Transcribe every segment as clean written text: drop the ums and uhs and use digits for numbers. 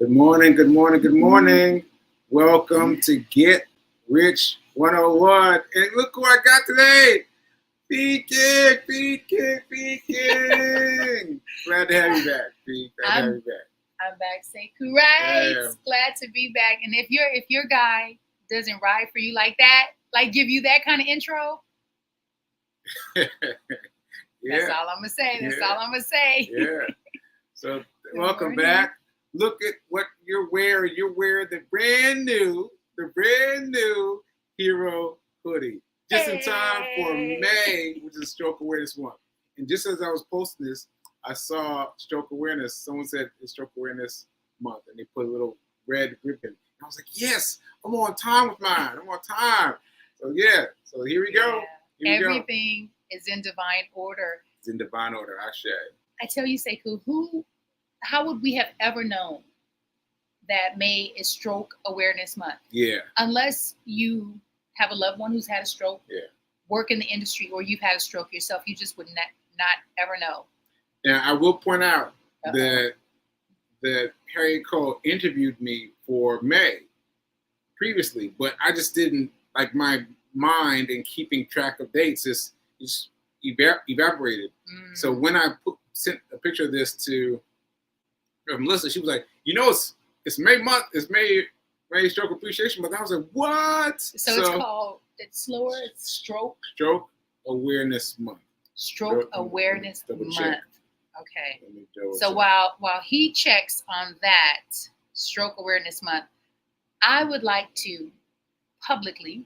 Good morning, good morning, good morning. Welcome to Get Rich 101. And look who I got today. King. Glad to have you back, P. Glad to have you back. I'm back, Sekou. Right. Yeah. Glad to be back. And if your guy doesn't ride for you like that, like give you that kind of intro, that's all I'm gonna say. That's all I'm gonna say. Yeah. So welcome back. Look at what you're wearing. You're wearing the brand new Hero hoodie. Just in time for May, which is Stroke Awareness Month. And just as I was posting this, I saw Stroke Awareness. Someone said it's Stroke Awareness Month, and they put a little red ribbon. I was like, yes, I'm on time with mine. I'm on time. So yeah. So here we go. Everything is in divine order. It's in divine order. I tell you, Sekou, how would we have ever known that May is Stroke Awareness Month? Yeah. Unless you have a loved one who's had a stroke, work in the industry, or you've had a stroke yourself, you just would not ever know. Now, I will point out that Harry Cole interviewed me for May previously, but I just didn't, like, my mind in keeping track of dates just evaporated. Mm. So when I sent a picture of this to Melissa, she was like, it's May month, it's May Stroke Appreciation Month. I was like, what? So it's Stroke Awareness Month. Stroke Awareness Month. Check. Okay. So while he checks on that Stroke Awareness Month, I would like to publicly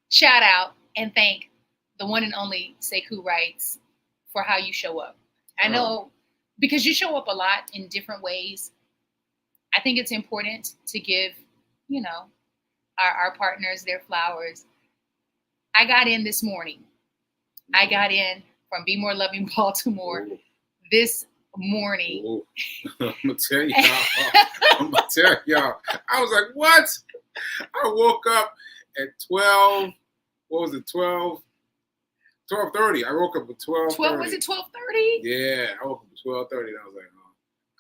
shout out and thank the one and only Sekou Wrights for how you show up. I know because you show up a lot in different ways. I think it's important to give, our partners their flowers. I got in this morning. I got in from Be More Loving Baltimore this morning. I'm going to tell y'all. I was like, what? I woke up at 12. What was it? 12:30. I woke up at 12:30. Was it 12:30? Yeah, I woke up at 12:30 and I was like, I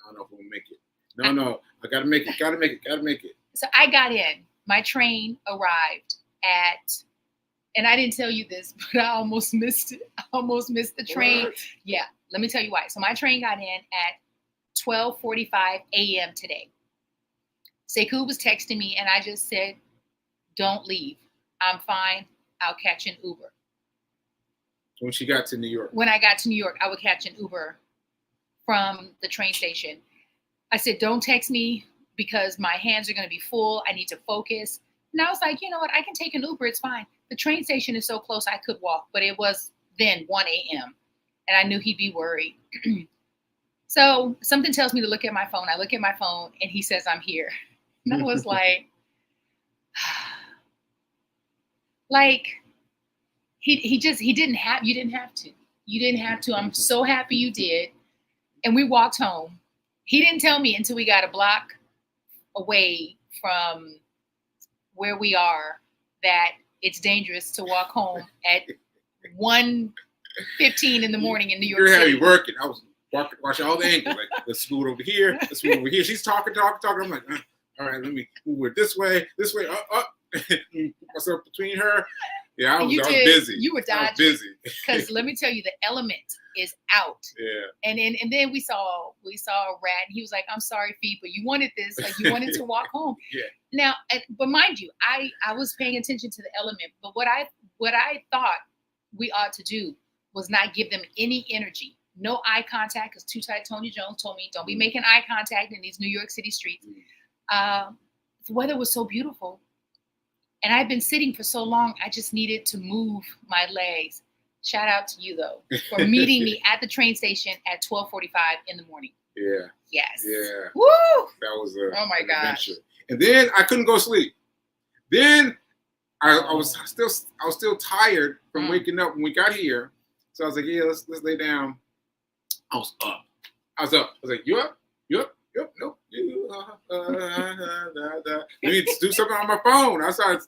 don't know if I'm going to make it. No, I got to make it. Got to make it. So I got in. My train arrived at, and I didn't tell you this, but I almost missed it. I almost missed the train. What? Yeah, let me tell you why. So my train got in at 12:45 a.m. today. Sekou was texting me, and I just said, don't leave. I'm fine. I'll catch an Uber. When she got to New York? When I got to New York, I would catch an Uber from the train station. I said, don't text me because my hands are going to be full. I need to focus. And I was like, you know what? I can take an Uber. It's fine. The train station is so close I could walk, but it was then 1 a.m. and I knew he'd be worried. So something tells me to look at my phone. I look at my phone and he says, I'm here. And I was like, you didn't have to. You didn't have to. I'm so happy you did. And we walked home. He didn't tell me until we got a block away from where we are that it's dangerous to walk home at 1:15 in the morning in New York City. You're heavy working. I was watching all the angles. Like, let's move over here. Let's move over here. She's talking. I'm like, all right, let me move it this way, up. Myself between her. Yeah, I was busy. You were dodging. Because let me tell you, the element is out. Yeah. And then we saw a rat. And he was like, I'm sorry, Fee, but you wanted this. Like, you wanted to walk home. Yeah. Now, but mind you, I was paying attention to the element. But what I thought we ought to do was not give them any energy. No eye contact, because Too Tight Tony Jones told me, don't be making eye contact in these New York City streets. The weather was so beautiful. And I've been sitting for so long, I just needed to move my legs. Shout out to you, though, for meeting me at the train station at 12:45 in the morning. Yeah. Yes. Yeah. Woo! That was oh my gosh. Adventure. And then I couldn't go to sleep. Then I was still tired from waking up when we got here. So I was like, yeah, let's lay down. I was up. I was like, you up? Yep, nope. Let me do something on my phone. I started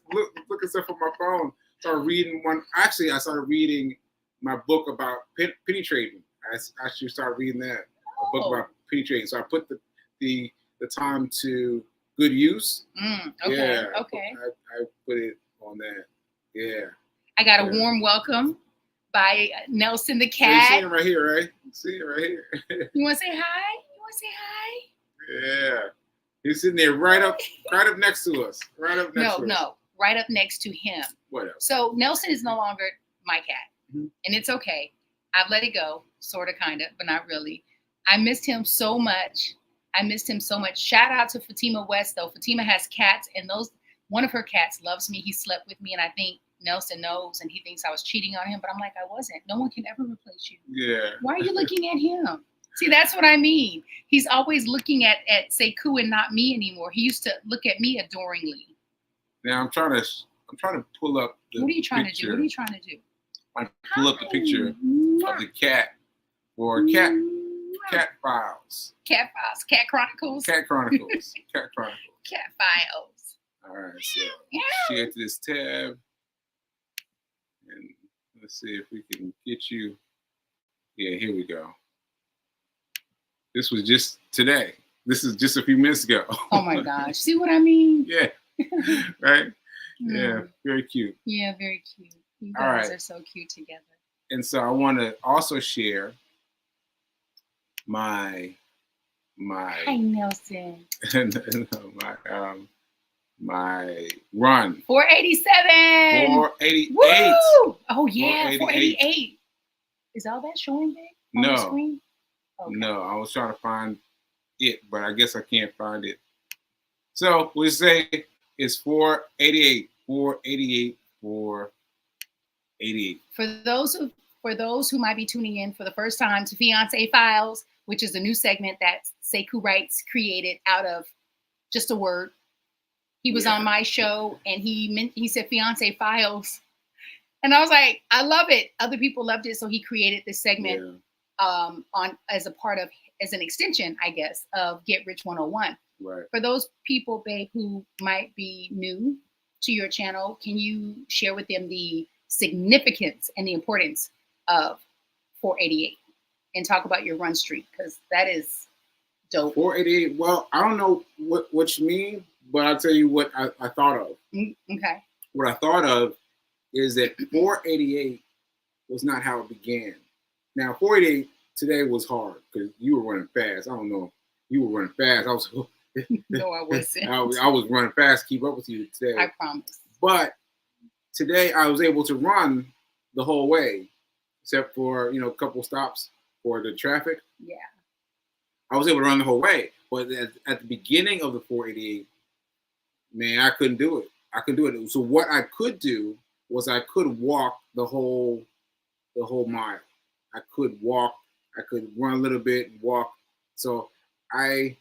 looking stuff on my phone. Started reading one. Actually, I started reading my book about penny trading. I actually started reading that, a book about penny trading. So I put the the time to good use. Okay. Yeah, Okay. I put it on that. Yeah. I got a warm welcome by Nelson the So you cat. see him right here, right? See it right here. You want to say hi? You want to say hi? Yeah. He's sitting there right up next to us. Right up next to us. No, right up next to him. What else? So Nelson is no longer my cat, Mhm. and it's okay. I've let it go, sort of, kind of, but not really. I missed him so much. Shout out to Fatima West, though. Fatima has cats, and one of her cats loves me. He slept with me, and I think Nelson knows, and he thinks I was cheating on him, but I'm like, I wasn't. No one can ever replace you. Yeah. Why are you looking at him? See, that's what I mean. He's always looking at Sekou and not me anymore. He used to look at me adoringly. Now I'm trying to pull up the What are you trying picture. to do? What are you trying to do? I pull up the picture of the cat for cat files. Cat files. Cat chronicles. Cat chronicles. Cat chronicles. Cat files. All right, so share to this tab, and let's see if we can get you. Yeah, here we go. This was just today. This is just a few minutes ago. Oh my gosh! See what I mean? Yeah. Right. Yeah. Very cute. Yeah, very cute. You All guys right. are so cute together. And so I want to also share my Hi, Nelson. my run 487. 488. Woo! Oh yeah, 488. 488. Is all that showing big on the No. screen? Okay. No, I was trying to find it, but I guess I can't find it. So we say it's 488. 488. 488. For those who might be tuning in for the first time to Fiance Files, which is a new segment that Sekou Wrights created out of just a word. He was on my show and he said Fiance Files. And I was like, I love it. Other people loved it. So he created this segment as an extension, I guess, of Get Rich 101. Right. For those people, babe, who might be new to your channel, can you share with them the significance and the importance of 488 and talk about your run streak? Because that is dope. 488. Well, I don't know what you mean, but I'll tell you what I thought of. Okay. What I thought of is that 488 was not how it began. Now, 488 today was hard because you were running fast. I don't know. You were running fast. No, I wasn't. I was running fast to keep up with you today. I promise. But today I was able to run the whole way, except for, a couple stops for the traffic. Yeah. I was able to run the whole way. But at the beginning of the 488, man, I couldn't do it. So what I could do was I could walk the whole mile. I could walk. I could run a little bit and walk. So I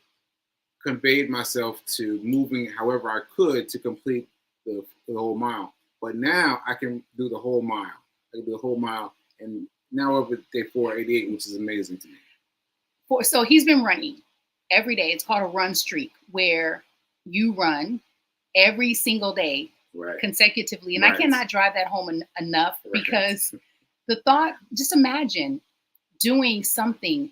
conveyed myself to moving however I could to complete the whole mile. But now I can do the whole mile. I can do the whole mile. And now over day 488, which is amazing to me. So he's been running every day. It's called a run streak, where you run every single day consecutively. And I cannot drive that home enough because the thought, just imagine doing something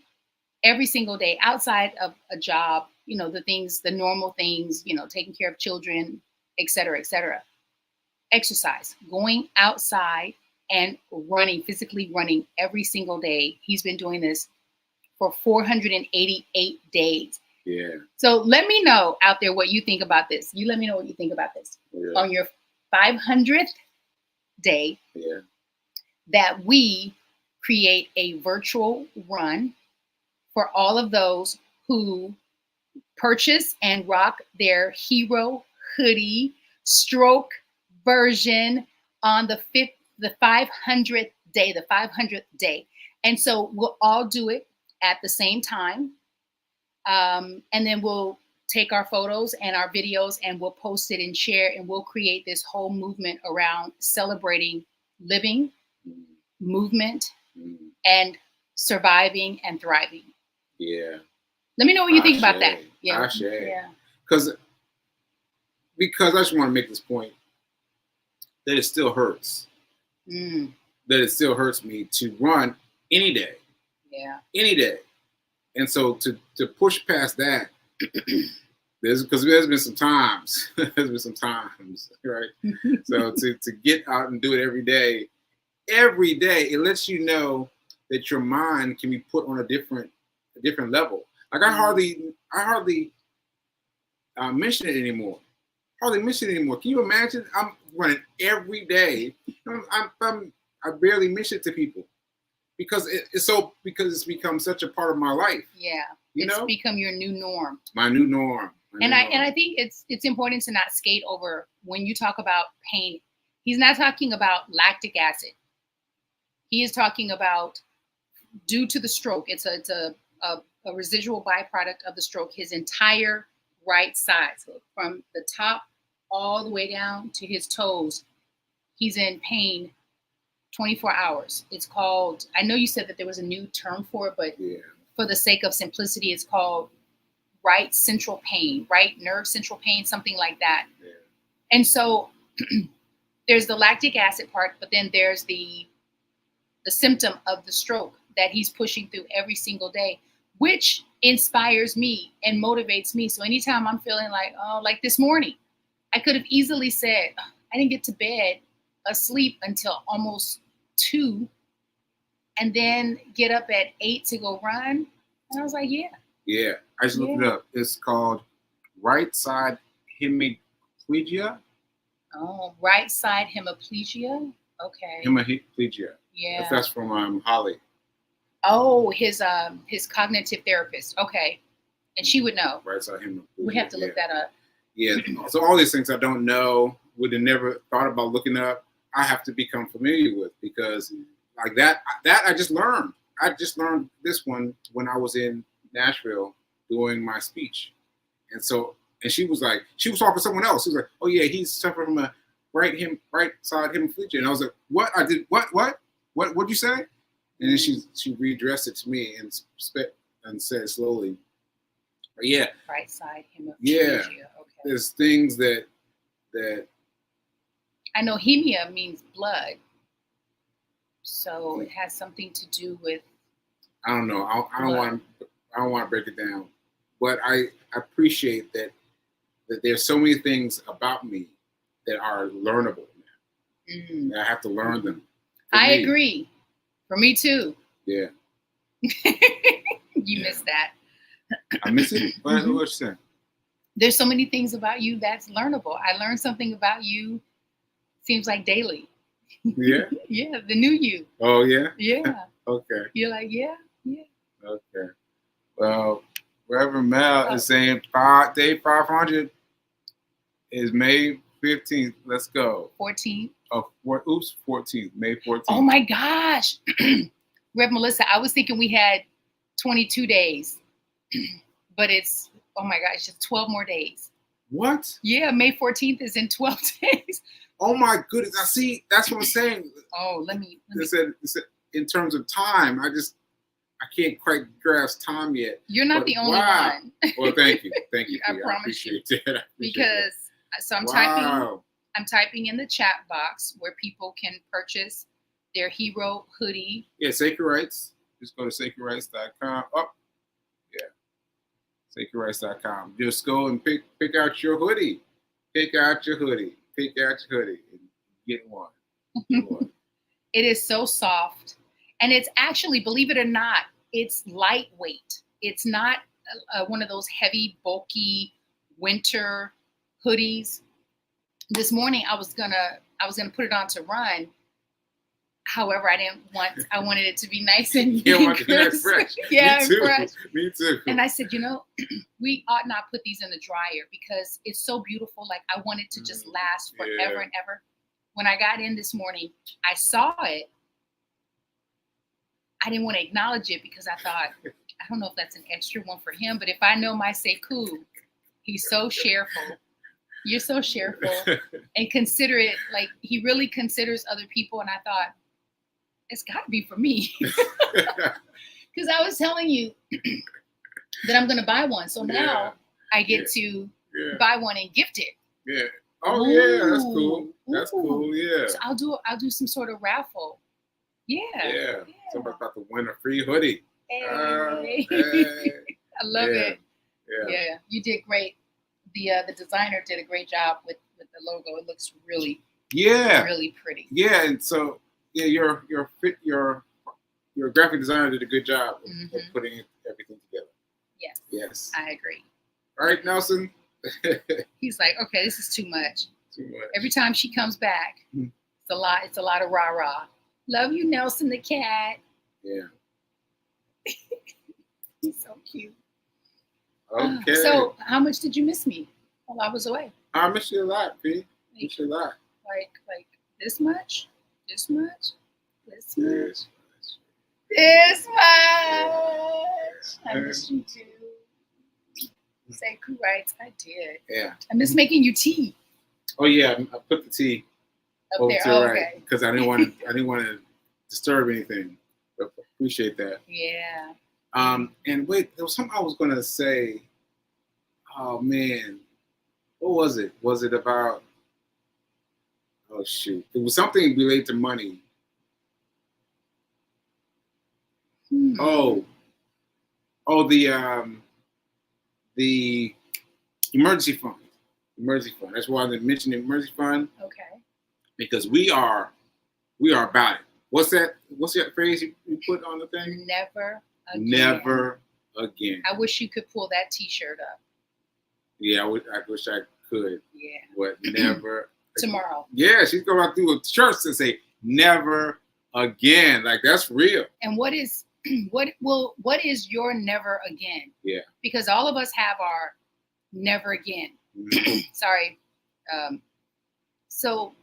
every single day outside of a job, the normal things, taking care of children, et cetera, exercise, going outside and physically running every single day. He's been doing this for 488 days. Yeah. So let me know out there what you think about this. You let me know what you think about this. Yeah. On your 500th day, that we create a virtual run for all of those who purchase and rock their hero hoodie stroke version on the 500th day. And so we'll all do it at the same time. And then we'll take our photos and our videos and we'll post it and share, and we'll create this whole movement around celebrating living, movement, and surviving and thriving. Yeah. Let me know what you think about that. Yeah. Because I just want to make this point that it still hurts. That it still hurts me to run any day. Yeah. Any day. And so to push past that there's been some times, right? So to get out and do it every day, it lets you know that your mind can be put on a different level. Like I hardly mention it anymore. Can you imagine? I'm running every day. I barely mention it to people because it's become such a part of my life. Yeah, it's become your new norm. My new norm. And I think it's important to not skate over when you talk about pain. He's not talking about lactic acid. He is talking about due to the stroke. It's a residual byproduct of the stroke. His entire right side, so from the top all the way down to his toes, he's in pain 24 hours. It's called, I know you said that there was a new term for it, but for the sake of simplicity, it's called right central pain, right nerve central pain, something like that. Yeah. And so there's the lactic acid part, but then there's the symptom of the stroke that he's pushing through every single day, which inspires me and motivates me. So anytime I'm feeling like this morning, I could have easily said, I didn't get to bed asleep until almost 2 and then get up at 8 to go run. And I was like, yeah. I just looked it up. It's called right side hemiplegia. Oh, right side hemiplegia. Okay. Hemiplegia. Yeah. That's from Holly. Oh, his cognitive therapist. Okay. And she would know. Right side hemiplegia. We have to look that up. Yeah. So all these things I don't know, would have never thought about looking up. I have to become familiar with because like that I just learned. I just learned this one when I was in Nashville doing my speech. And she was talking to someone else. She was like, oh yeah, he's suffering from a right side hemiplegia. And I was like, what? I did what'd you say? And then she readdressed it to me and said slowly, yeah. Right side hemiplegia. Yeah. Okay. There's things that I know hemia means blood. So it has something to do with I don't know. I don't want to break it down. But I appreciate that there's so many things about me that are learnable now. Mm-hmm. That I have to learn them. I agree. For me too. Yeah. You missed that. I miss it? What you saying? There's so many things about you that's learnable. I learn something about you, seems like daily. Yeah? Yeah, the new you. Oh, yeah? Yeah. Okay. You're like, yeah. Okay. Well, Reverend Mel is saying day 500 is May 15th. Let's go. 14th. 14th. May 14th. Oh, my gosh. Rev Melissa, I was thinking we had 22 days, but it's, oh my gosh, just 12 more days. What? Yeah, May 14th is in 12 days. Oh my goodness. I see. That's what I'm saying. Oh, let me. It said, in terms of time, I can't quite grasp time yet. You're not the only one. Well, thank you. Thank you. I promise you. That. Because so I'm typing in the chat box where people can purchase their hero hoodie. Yeah, Sacred Rights. Just go to sacredrights.com. Oh, yeah. Sacredrights.com. Just go and pick out your hoodie. Pick out your hoodie and get one. It is so soft. And it's actually, believe it or not, it's lightweight. It's not one of those heavy, bulky winter hoodies. This morning, I was gonna put it on to run. However, I wanted it to be nice and fresh. Yeah, Me too. fresh. Me too. And I said, we ought not put these in the dryer because it's so beautiful. Like I want it to just last forever and ever. When I got in this morning, I saw it. I didn't want to acknowledge it because I thought, I don't know if that's an extra one for him, but if I know my Sekou, he's so shareful. You're so shareful and considerate. Like he really considers other people. And I thought, it's got to be for me. Because I was telling you that I'm going to buy one. So now I get to buy one and gift it. Yeah. Oh, yeah. That's cool. That's cool. Yeah. So I'll do some sort of raffle. Yeah. Somebody's about to win a free hoodie. Hey. Hey. I love it. Yeah, you did great. The designer did a great job with the logo. It looks really really pretty. Yeah, and so your graphic designer did a good job of putting everything together. Yes. Yes. I agree. All right, Nelson. He's like, okay, this is too much. Too much. Every time she comes back, it's a lot. It's a lot of rah rah. Love you, Nelson the cat. Yeah. He's so cute. Okay. So, how much did you miss me while I was away? I miss you a lot, P. Miss you a lot. Like this much, this much, this much, Yes. this much. I miss you too. Say right, I did. Yeah. I miss making you tea. Oh yeah, I put the tea Up over there. to the right Okay. because I didn't want to disturb anything. But appreciate that. Yeah. And wait, there was something I was gonna say. Oh man, what was it? Was it about? Oh shoot, it was something related to money. Oh, the emergency fund. Emergency fund. That's why I mentioned the emergency fund. Okay. Because we are about it. What's that phrase you put on the thing? Never again. Never again. I wish you could pull that T-shirt up. Yeah, I wish I could. Yeah. But never. Tomorrow. Yeah, she's going to do a church to say never again. Like that's real. And what is your never again? Yeah. Because all of us have our never again. Sorry. So,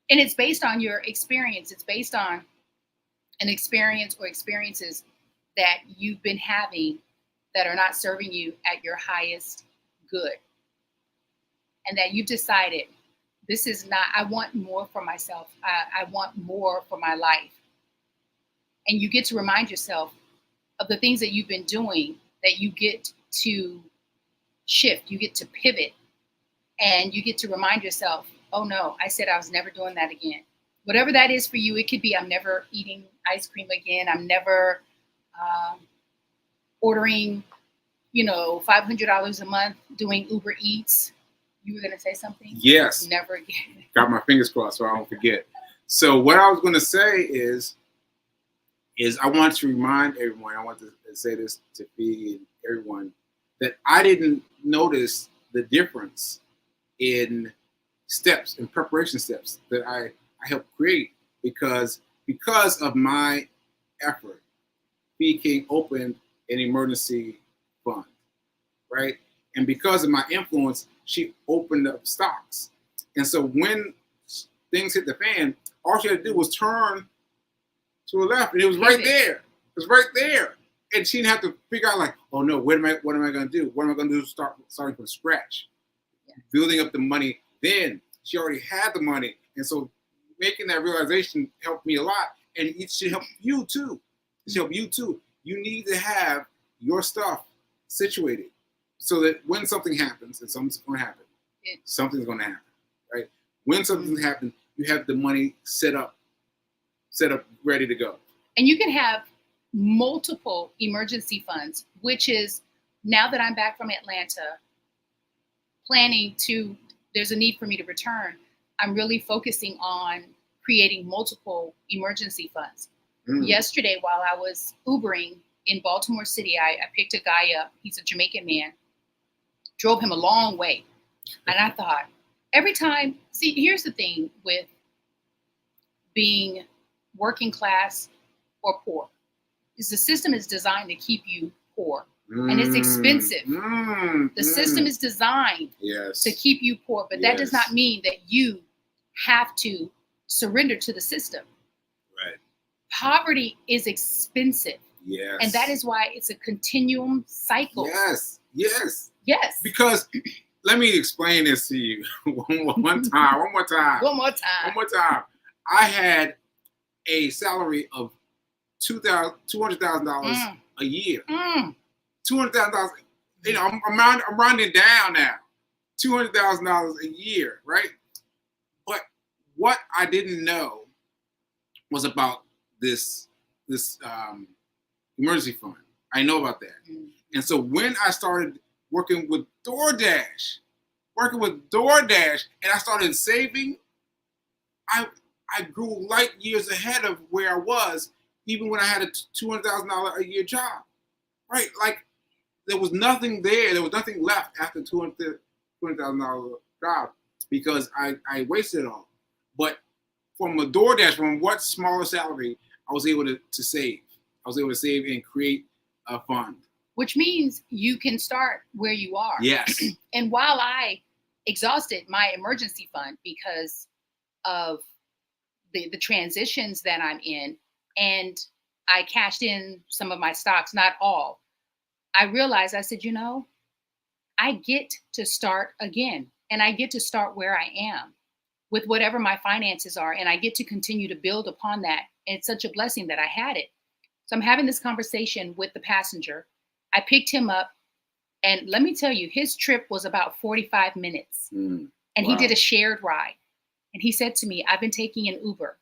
and it's based on your experience. It's based on an experience or experiences that you've been having that are not serving you at your highest good. And that you've decided, this is not, I want more for myself. I want more for my life. And you get to remind yourself of the things that you've been doing, that you get to shift, you get to pivot, and you get to remind yourself, oh no, I said I was never doing that again. Whatever that is for you, it could be I'm never eating ice cream again. I'm never ordering, $500 a month doing Uber Eats. You were going to say something? Yes. Never again. Got my fingers crossed so I don't forget. So what I was going to say is I want to remind everyone, I want to say this to Fee and everyone, that I didn't notice the difference in steps, in preparation steps that I helped create because of my effort, Fee King opened an emergency fund, right? And because of my influence, she opened up stocks. And so when things hit the fan, all she had to do was turn to the left, and it was right there. It was right there. And she didn't have to figure out like, oh no, what am I going to do? What am I going to do starting from scratch? Yeah. Building up the money. Then she already had the money. And so making that realization helped me a lot. And it should help you too. It should help you too. You need to have your stuff situated so that when something happens, and something's going to happen, something's going to happen, right? When something happens, you have the money set up, ready to go. And you can have multiple emergency funds, which is now that I'm back from Atlanta, there's a need for me to return. I'm really focusing on creating multiple emergency funds. Yesterday, while I was Ubering in Baltimore City, I picked a guy up. He's a Jamaican man, drove him a long way. And I thought, here's the thing with being working class or poor, is the system is designed to keep you poor. And it's expensive. The system is designed to keep you poor, but that does not mean that you have to surrender to the system. Right. Poverty is expensive. Yes. And that is why it's a continuum cycle. Yes. Because let me explain this to you one more time. I had a salary of $200,000 a year. $200,000. I'm rounding down now. $200,000 a year, right? But what I didn't know was about this emergency fund. I know about that. And so when I started working with DoorDash, and I started saving, I grew light years ahead of where I was, even when I had a $200,000 a year job. Right? Like there was nothing there. There was nothing left after $200,000 job because I wasted it all. But from a DoorDash, from what smaller salary, I was able to save. I was able to save and create a fund. Which means you can start where you are. Yes. And while I exhausted my emergency fund because of the transitions that I'm in, and I cashed in some of my stocks, not all, I realized, I said, I get to start again, and I get to start where I am with whatever my finances are, and I get to continue to build upon that. And it's such a blessing that I had it. So I'm having this conversation with the passenger. I picked him up, and let me tell you, his trip was about 45 minutes, and he did a shared ride. And he said to me, I've been taking an Uber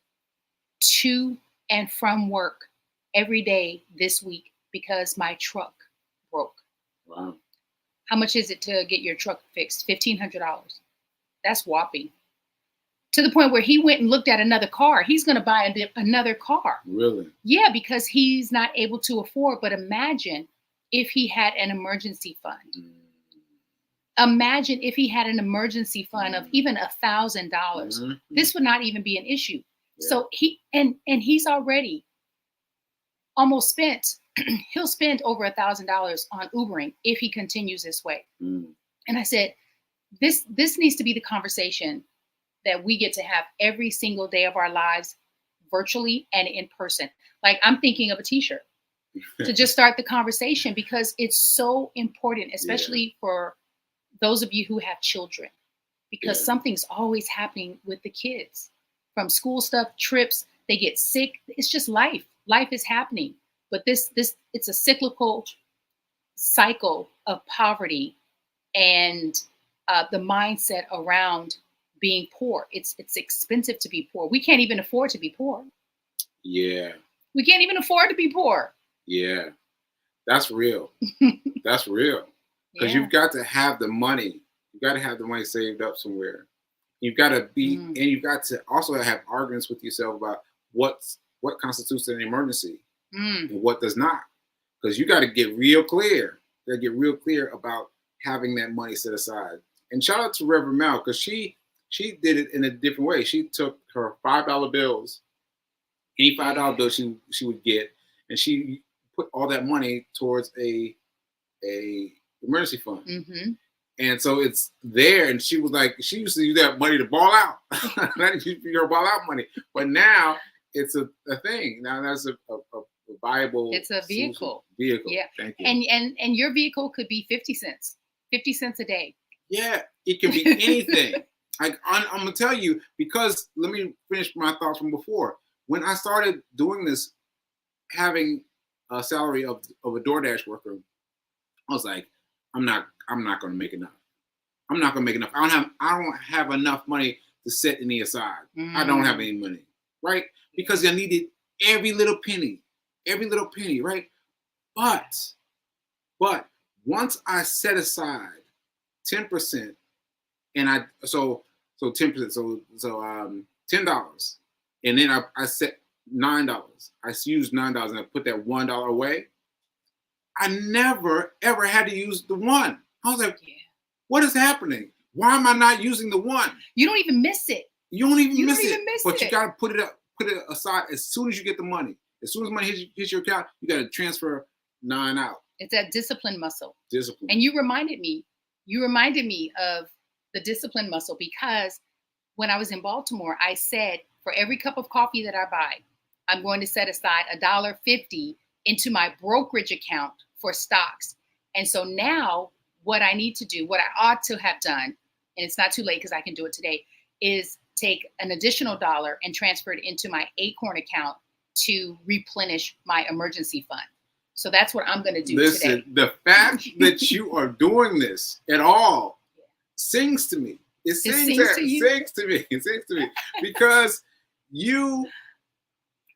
to and from work every day this week because my truck broke. Wow. How much is it to get your truck fixed? $1,500. That's whopping. To the point where he went and looked at another car. He's going to buy another car. Really? Yeah, because he's not able to afford. But imagine if he had an emergency fund. Imagine if he had an emergency fund of even $1,000. This would not even be an issue. Yeah. So he's already almost spent. He'll spend over $1,000 on Ubering if he continues this way. And I said, this needs to be the conversation that we get to have every single day of our lives, virtually and in person. Like, I'm thinking of a t-shirt to just start the conversation, because it's so important, especially for those of you who have children, because something's always happening with the kids, from school stuff, trips, they get sick. It's just life. Life is happening. But it's a cyclical cycle of poverty and the mindset around being poor. It's expensive to be poor. We can't even afford to be poor. Yeah. We can't even afford to be poor. Yeah. That's real. That's real. Because you've got to have the money. You've got to have the money saved up somewhere. You've got to be, and you've got to also have arguments with yourself about what constitutes an emergency and what does not. Because you got to get real clear. You got to get real clear about having that money set aside. And shout out to Reverend Mel, because she did it in a different way. She took her $5 bills, any $5 bill she would get, and she put all that money towards a emergency fund. And so it's there. And she was like, she used to use that money to ball out. Not just your ball out money. But now it's a thing. Now that's a viable. It's a vehicle. Yeah. Thank you. And your vehicle could be 50 cents. 50 cents a day. Yeah, it can be anything. I'm gonna tell you, because let me finish my thoughts from before. When I started doing this, having a salary of a DoorDash worker, I was like, I'm not gonna make enough. I'm not gonna make enough. I don't have enough money to set any aside. I don't have any money, right? Because I needed every little penny, right? But once I set aside 10%, and so 10%, so $10, and then I set $9. I used $9 and I put that $1 away. I never ever had to use the one. I was like, what is happening? Why am I not using the one? You don't even miss it. You don't even miss it. But you gotta put it aside as soon as you get the money. As soon as money hits your account, you gotta transfer 9 out. It's that discipline muscle. Discipline. And you reminded me of the discipline muscle, because when I was in Baltimore, I said, for every cup of coffee that I buy, I'm going to set aside $1.50 into my brokerage account for stocks. And so now what I need to do, what I ought to have done, and it's not too late because I can do it today, is take an additional $1 and transfer it into my Acorn account to replenish my emergency fund. So that's what I'm going to do today. The fact that you are doing this at all sings to me. It sings to me because you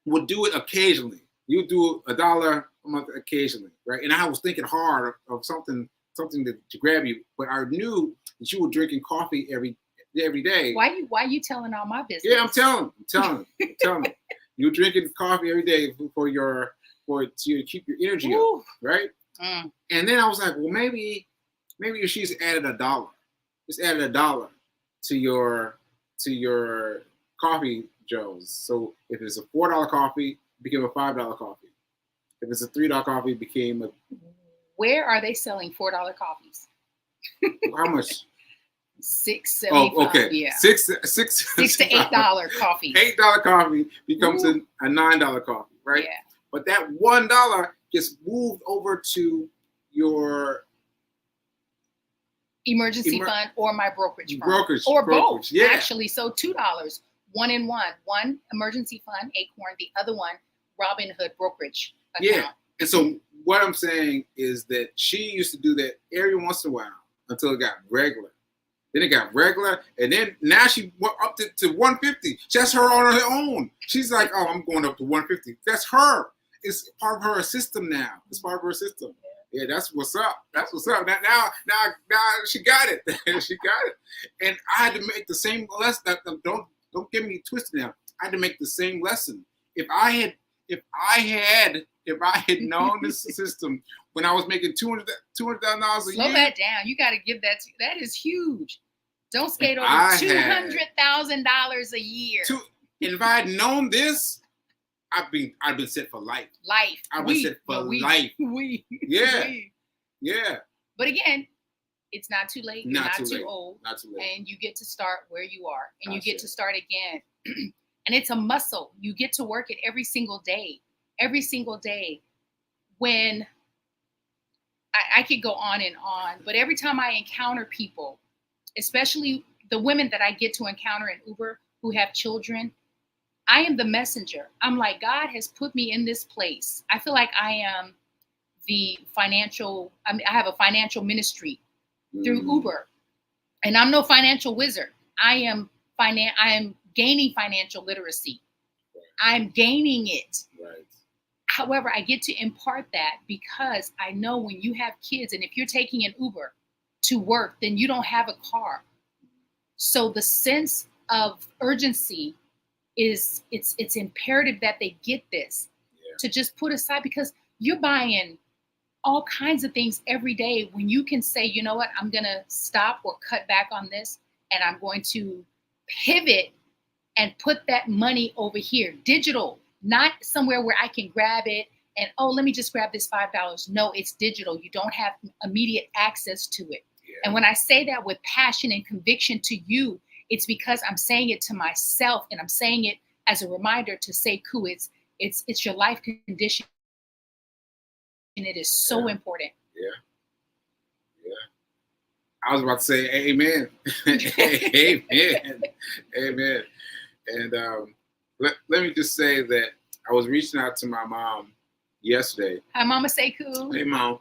would do it occasionally. You do $1 a month occasionally, right? And I was thinking hard of something to grab you, but I knew that you were drinking coffee every day. Why you telling all my business? Yeah, I'm telling him. You're drinking coffee every day to keep your energy up, right? Mm. And then I was like, well, maybe she's added $1. Just added $1 to your coffee, Jones. So if it's a $4 coffee, it became a $5 coffee. If it's a $3 coffee, it became a. Where are they selling $4 coffees? How much? $6.75. Oh, okay. Yeah. $6 to $8 coffee. $8 coffee becomes a $9 coffee, right? Yeah. But that $1 gets moved over to your emergency fund or my brokerage firm. Brokerage. Both. Yeah. Actually, so $2, 1 in 1. One emergency fund, Acorn, the other one, Robinhood brokerage account. Yeah. And so what I'm saying is that she used to do that every once in a while until it got regular. Then it got regular, and then now she went up to 150. That's her on her own. She's like, oh, I'm going up to 150. That's her. It's part of her system now. It's part of her system. Yeah, that's what's up. That's what's up. Now she got it. She got it. And I had to make the same lesson. Don't get me twisted now. I had to make the same lesson. If I had known this system when I was making $200,000 a year. Slow that down. You got to give that. That is huge. Don't skate over $200,000 a year. And if I had known this, I've been set for life. I've been set for life. Yeah. But again, it's not too late. You're not too old. Not too late. And you get to start where you are, and you get to start again. And it's a muscle. You get to work it every single day. Every single day. When I could go on and on, but every time I encounter people, especially the women that I get to encounter in Uber who have children, I am the messenger. I'm like, God has put me in this place. I feel like I am I have a financial ministry through Uber, and I'm no financial wizard. I am gaining financial literacy. I'm gaining it. Right. However, I get to impart that because I know when you have kids, and if you're taking an Uber to work, then you don't have a car. So the sense of urgency is it's imperative that they get this to just put aside, because you're buying all kinds of things every day when you can say, you know what, I'm going to stop or cut back on this, and I'm going to pivot and put that money over here, digital. Not somewhere where I can grab it and, oh, let me just grab this $5. No, it's digital. You don't have immediate access to it. Yeah. And when I say that with passion and conviction to you, it's because I'm saying it to myself, and I'm saying it as a reminder to say, Ku, it's your life condition. And it is so important. Yeah. I was about to say amen. Amen. And let me just say that I was reaching out to my mom yesterday. Hi, Mama Sekou. Hey, Mom.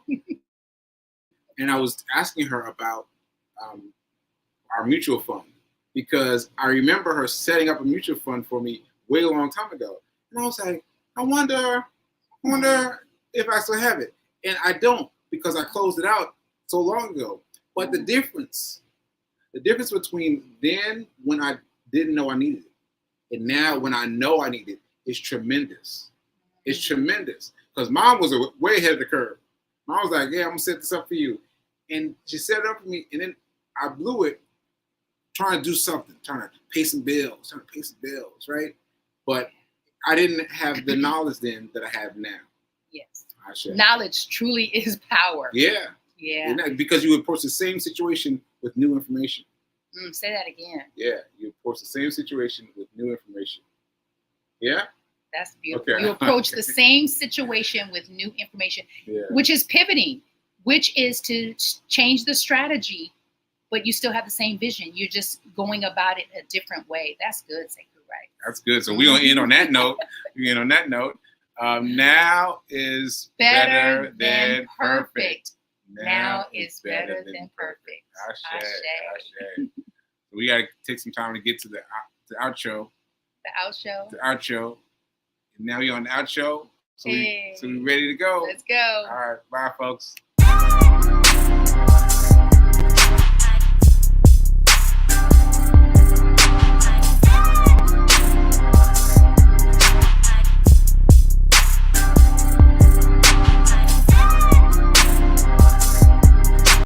And I was asking her about our mutual fund, because I remember her setting up a mutual fund for me way a long time ago. And I was like, I wonder if I still have it. And I don't, because I closed it out so long ago. But the difference between then, when I didn't know I needed it, and now when I know I need it, is tremendous. It's tremendous. Because Mom was way ahead of the curve. Mom was like, yeah, I'm going to set this up for you. And she set it up for me, and then I blew it trying to do something, trying to pay some bills, right? But I didn't have the knowledge then that I have now. Yes. Knowledge truly is power. Yeah. Because you approach the same situation with new information. Say that again. Yeah, you approach the same situation with new information. Yeah? That's beautiful. Okay. You approach the same situation with new information, which is pivoting, which is to change the strategy, but you still have the same vision. You're just going about it a different way. That's good, Sekou, right? That's good. So we're going to end on that note. Now is better than perfect. Now is better than perfect. Ashe. We got to take some time to get to the outro. The outro. And now you're on the outro. So we ready to go. Let's go. All right, bye, folks.